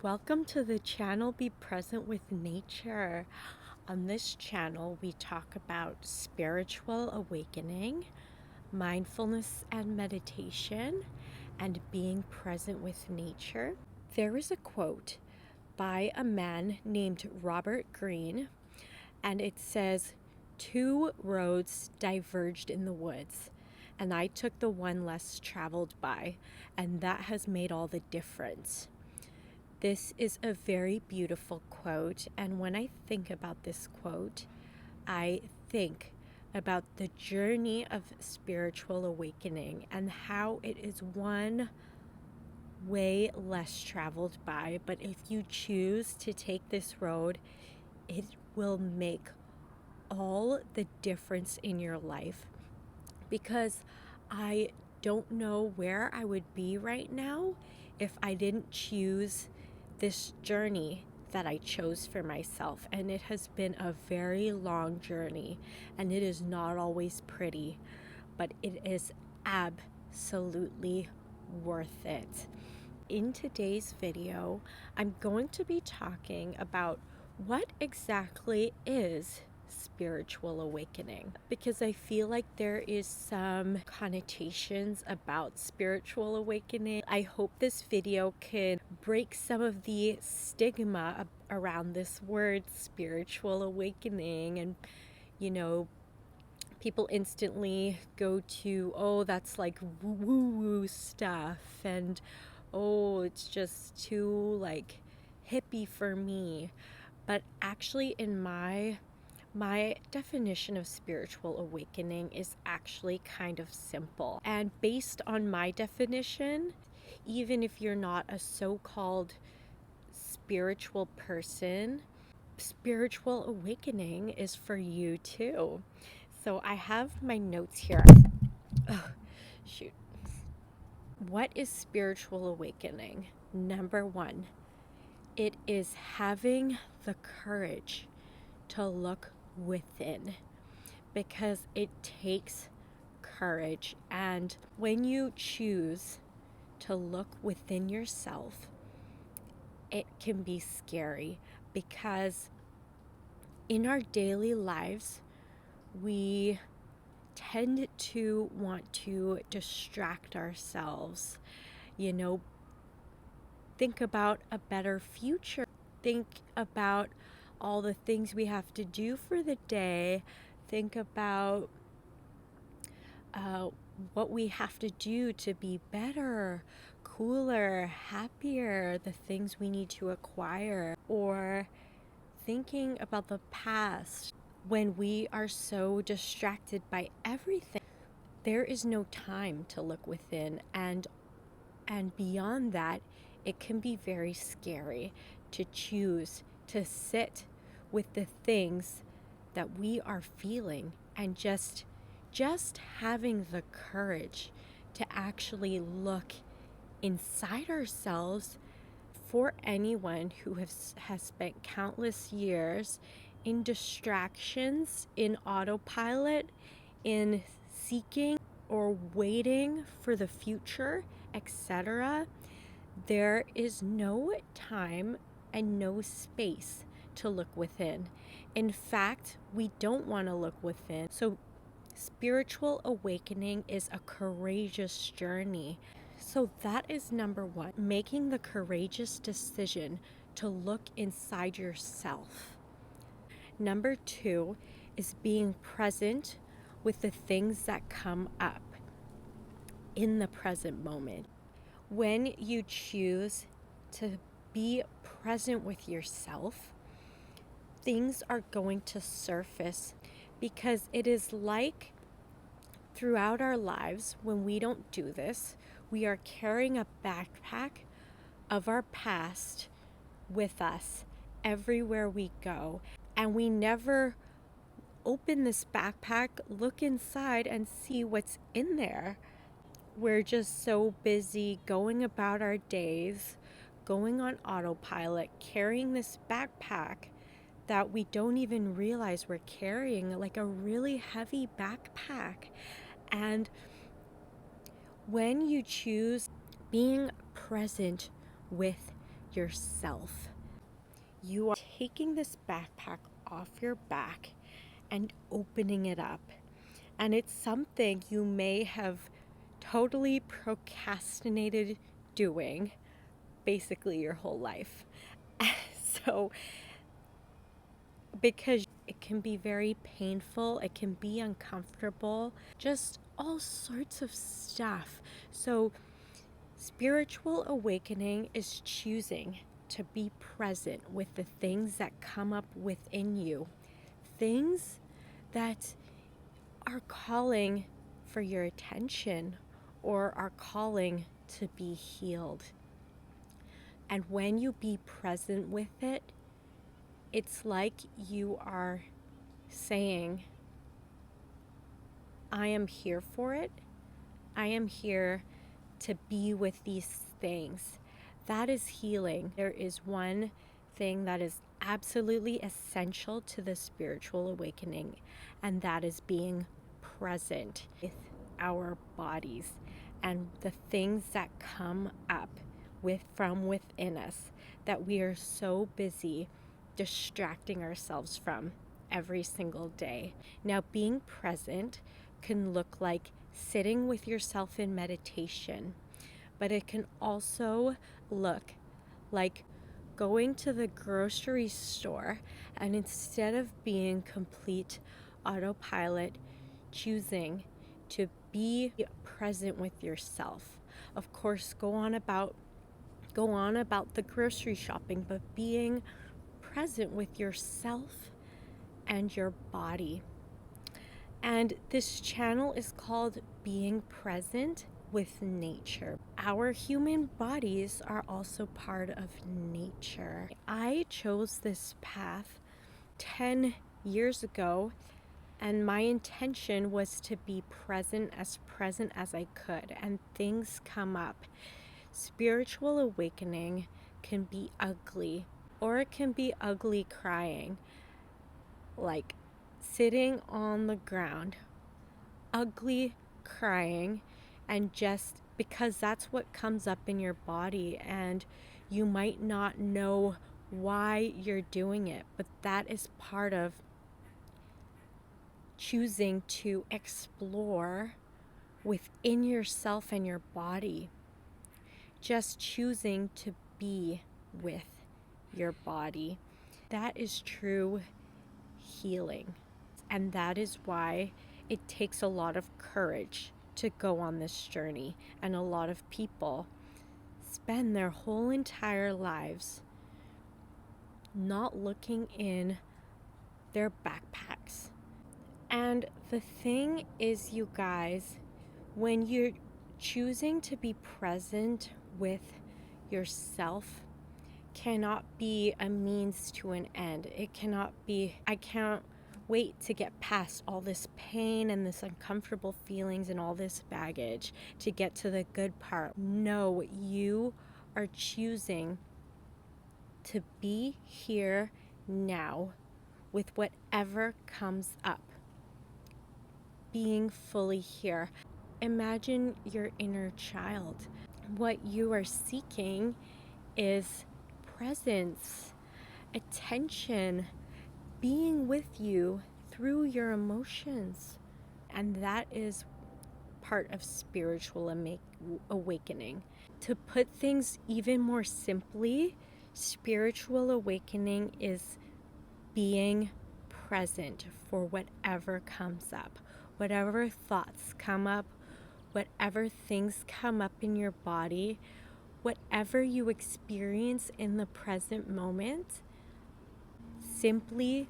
Welcome to the channel Be Present with Nature. On this channel, we talk about spiritual awakening, mindfulness and meditation, and being present with nature. There is a quote by a man named Robert Greene, and it says, "Two roads diverged in the woods, and I took the one less traveled by, and that has made all the difference." This is a very beautiful quote, and when I think about this quote, I think about the journey of spiritual awakening and how it is one way less traveled by, but if you choose to take this road, it will make all the difference in your life. Because I don't know where I would be right now if I didn't choose this journey that I chose for myself. And it has been a very long journey, and it is not always pretty, but it is absolutely worth it. In today's video, I'm going to be talking about what exactly is spiritual awakening, because I feel like there is some connotations about spiritual awakening. I hope this video can break some of the stigma around this word spiritual awakening, and people instantly go to, oh, that's like woo-woo stuff, and oh, it's just too like hippie for me. But actually, in my definition of spiritual awakening is actually kind of simple. And based on my definition, even if you're not a so-called spiritual person, spiritual awakening is for you too. So I have my notes here. Oh, shoot. What is spiritual awakening? Number one, it is having the courage to look within, because it takes courage. And when you choose to look within yourself, it can be scary, because in our daily lives, we tend to want to distract ourselves, think about a better future, think about all the things we have to do for the day, think about what we have to do to be better, cooler, happier, the things we need to acquire, or thinking about the past. When we are so distracted by everything, there is no time to look within, and beyond that, it can be very scary to choose to sit with the things that we are feeling, and just having the courage to actually look inside ourselves. For anyone who has spent countless years in distractions, in autopilot, in seeking or waiting for the future, etc., there is no time and no space to look within. In fact, we don't want to look within. So spiritual awakening is a courageous journey. So that is number one, making the courageous decision to look inside yourself. Number two is being present with the things that come up in the present moment. When you choose to be present with yourself, things are going to surface, because it is like throughout our lives, when we don't do this, we are carrying a backpack of our past with us everywhere we go, and we never open this backpack, look inside, and see what's in there. We're just so busy going about our days, going on autopilot, carrying this backpack that we don't even realize we're carrying, like a really heavy backpack. And when you choose being present with yourself. You are taking this backpack off your back and opening it up. And it's something you may have totally procrastinated doing basically your whole life. So, because it can be very painful, it can be uncomfortable, just all sorts of stuff. So, spiritual awakening is choosing to be present with the things that come up within you, things that are calling for your attention or are calling to be healed. And when you be present with it, it's like you are saying, I am here for it. I am here to be with these things. That is healing. There is one thing that is absolutely essential to the spiritual awakening, and that is being present with our bodies and the things that come up from within us that we are so busy distracting ourselves from every single day. Now, being present can look like sitting with yourself in meditation, but it can also look like going to the grocery store and instead of being complete autopilot, choosing to be present with yourself. Of course, go on about the grocery shopping, but being present with yourself and your body. And this channel is called Being Present with Nature. Our human bodies are also part of nature. I chose this path 10 years ago, and my intention was to be present as I could, and things come up. Spiritual awakening can be ugly, or it can be ugly crying, like sitting on the ground, ugly crying, and just because that's what comes up in your body, and you might not know why you're doing it, but that is part of choosing to explore within yourself and your body. Just choosing to be with your body. That is true healing. And that is why it takes a lot of courage to go on this journey. And a lot of people spend their whole entire lives not looking in their backpacks. And the thing is, you guys, when you're choosing to be present with yourself, cannot be a means to an end. It cannot be, I can't wait to get past all this pain and this uncomfortable feelings and all this baggage to get to the good part. No, you are choosing to be here now with whatever comes up. Being fully here. Imagine your inner child. What you are seeking is presence, attention, being with you through your emotions. And that is part of spiritual awakening. To put things even more simply, spiritual awakening is being present for whatever comes up, whatever thoughts come up, whatever things come up in your body, whatever you experience in the present moment, simply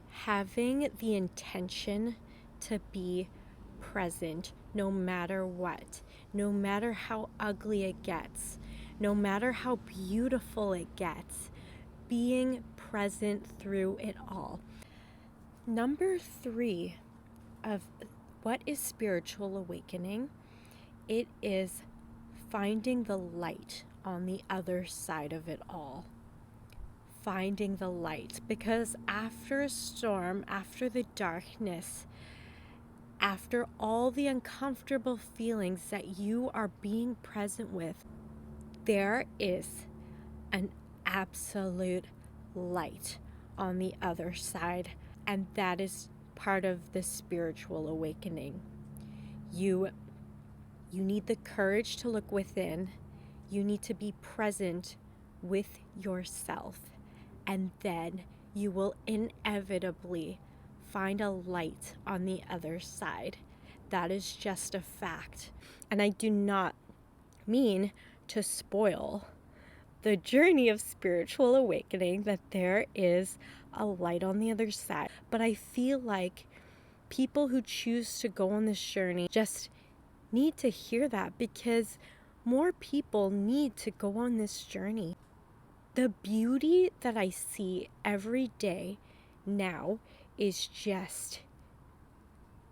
having the intention to be present no matter what, no matter how ugly it gets, no matter how beautiful it gets, being present through it all. Number 3 of what is spiritual awakening? It is finding the light on the other side of it all. Finding the light, because after a storm, after the darkness, after all the uncomfortable feelings that you are being present with, There is an absolute light on the other side, and that is part of the spiritual awakening. You need the courage to look within. You need to be present with yourself, and then you will inevitably find a light on the other side. That is just a fact. And I do not mean to spoil the journey of spiritual awakening, that there is a light on the other side. But I feel like people who choose to go on this journey just need to hear that, because more people need to go on this journey. The beauty that I see every day now is just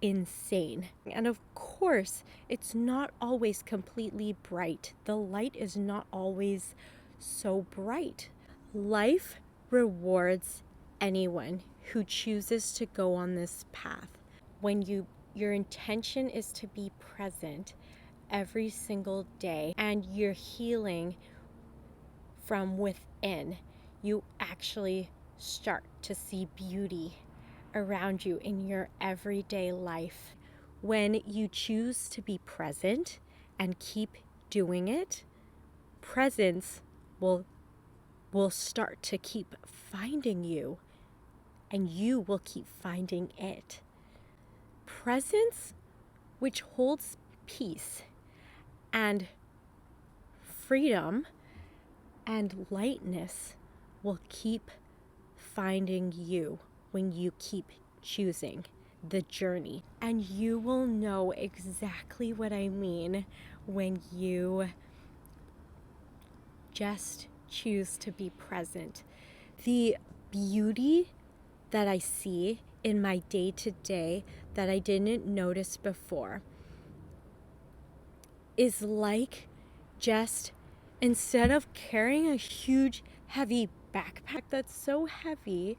insane. And of course, it's not always completely bright. The light is not always so bright. Life rewards anyone who chooses to go on this path. When your intention is to be present every single day and you're healing from within, you actually start to see beauty around you in your everyday life. When you choose to be present and keep doing it, presence will start to keep finding you, and you will keep finding it. Presence, which holds peace and freedom and lightness, will keep finding you when you keep choosing the journey. And you will know exactly what I mean when you just choose to be present. The beauty that I see in my day-to-day that I didn't notice before is like, just instead of carrying a huge heavy backpack that's so heavy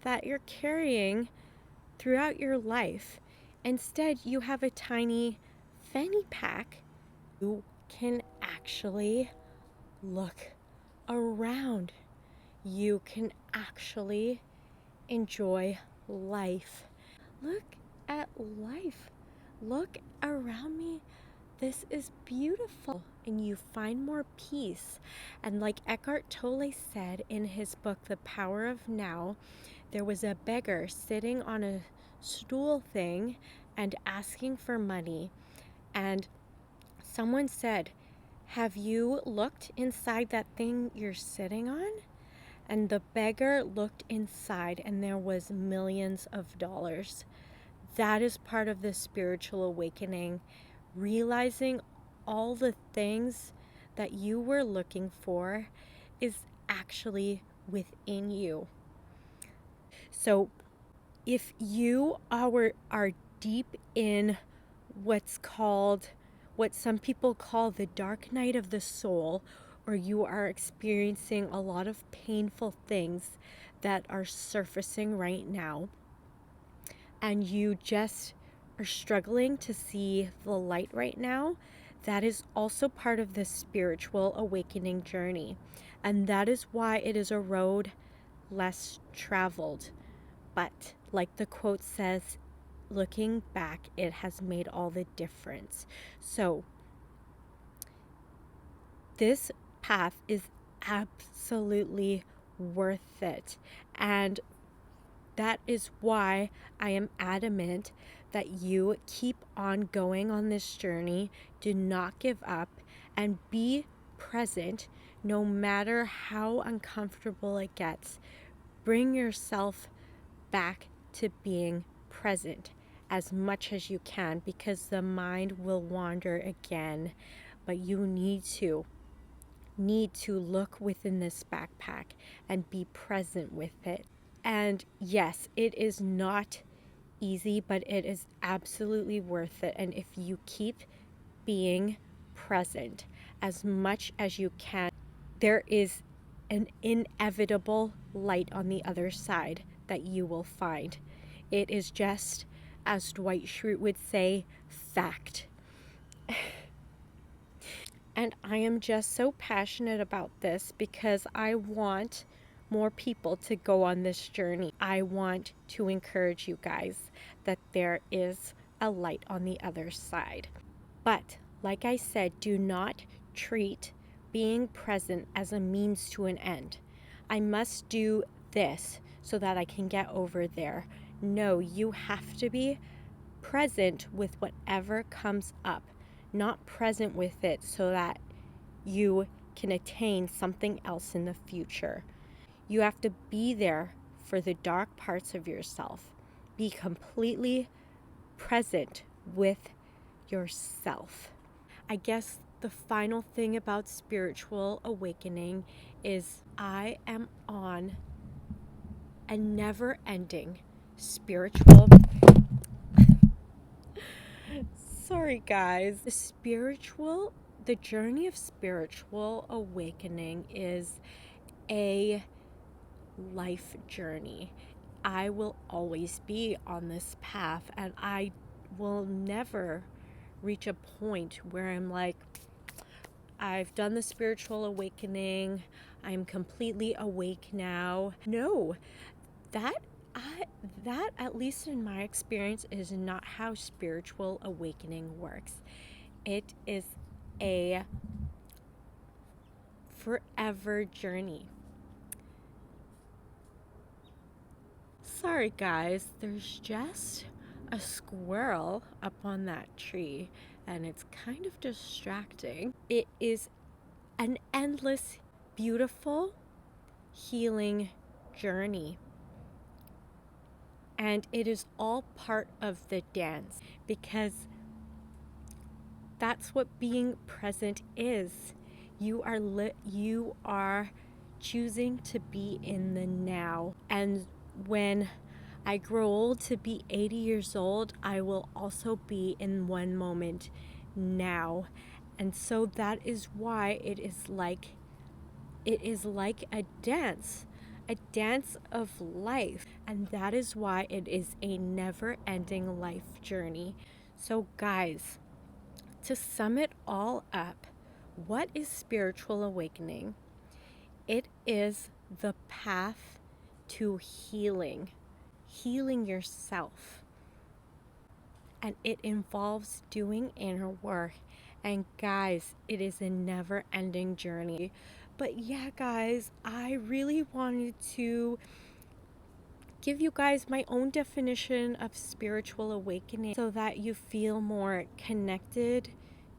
that you're carrying throughout your life, instead you have a tiny fanny pack. You can actually look around. You can actually enjoy life. Look at life. Look around me. This is beautiful. And you find more peace. And like Eckhart Tolle said in his book, The Power of Now, there was a beggar sitting on a stool thing and asking for money. And someone said, "Have you looked inside that thing you're sitting on?" And the beggar looked inside, and there was millions of dollars. That is part of the spiritual awakening, realizing all the things that you were looking for is actually within you. So if you are deep in what some people call the dark night of the soul, or you are experiencing a lot of painful things that are surfacing right now, and you just are struggling to see the light right now, that is also part of the spiritual awakening journey. And that is why it is a road less traveled. But like the quote says, looking back, it has made all the difference. So this path is absolutely worth it. And that is why I am adamant that you keep on going on this journey. Do not give up, and be present no matter how uncomfortable it gets. Bring yourself back to being present as much as you can, because the mind will wander again. But you need to look within this backpack and be present with it. And yes, it is not easy, but it is absolutely worth it. And if you keep being present as much as you can, there is an inevitable light on the other side that you will find. It is just, as Dwight Schrute would say, fact. And I am just so passionate about this because I want more people to go on this journey. I want to encourage you guys that there is a light on the other side. But like I said, do not treat being present as a means to an end. I must do this so that I can get over there. No, you have to be present with whatever comes up, not present with it so that you can attain something else in the future. You have to be there for the dark parts of yourself. Be completely present with yourself. I guess the final thing about spiritual awakening is I am on a never-ending spiritual sorry guys. The journey of spiritual awakening is a life journey. I will always be on this path, and I will never reach a point where I'm like, I've done the spiritual awakening, I'm completely awake now. No, that at least in my experience, is not how spiritual awakening works. It is a forever journey. Sorry guys, there's just a squirrel up on that tree and it's kind of distracting. It is an endless, beautiful, healing journey. And it is all part of the dance because that's what being present is. You are choosing to be in the now. And when I grow old to be 80 years old, I will also be in one moment now. And so that is why it is like a dance of life. And that is why it is a never-ending life journey. So guys, to sum it all up, what is spiritual awakening? It is the path to healing yourself. And it involves doing inner work. And guys, it is a never-ending journey. But yeah, guys, I really wanted to give you guys my own definition of spiritual awakening so that you feel more connected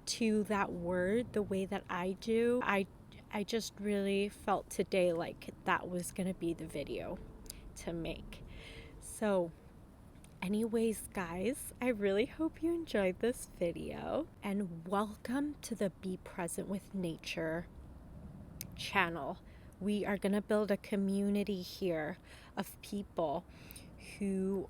to that word the way that I do. I just really felt today like that was gonna be the video to make. So anyways guys, I really hope you enjoyed this video, and welcome to the Be Present with Nature channel. We are gonna build a community here of people who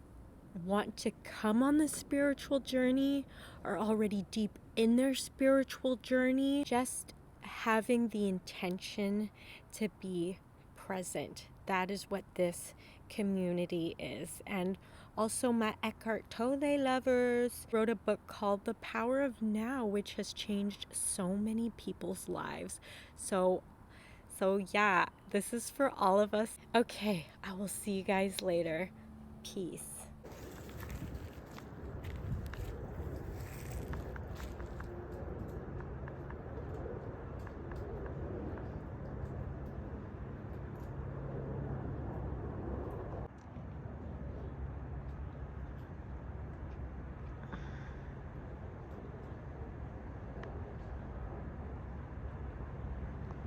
want to come on the spiritual journey, are already deep in their spiritual journey, just having the intention to be present. That is what this community is. And also my Eckhart Tolle lovers wrote a book called The Power of Now, which has changed so many people's lives. So yeah, this is for all of us. Okay, I will see you guys later. Peace.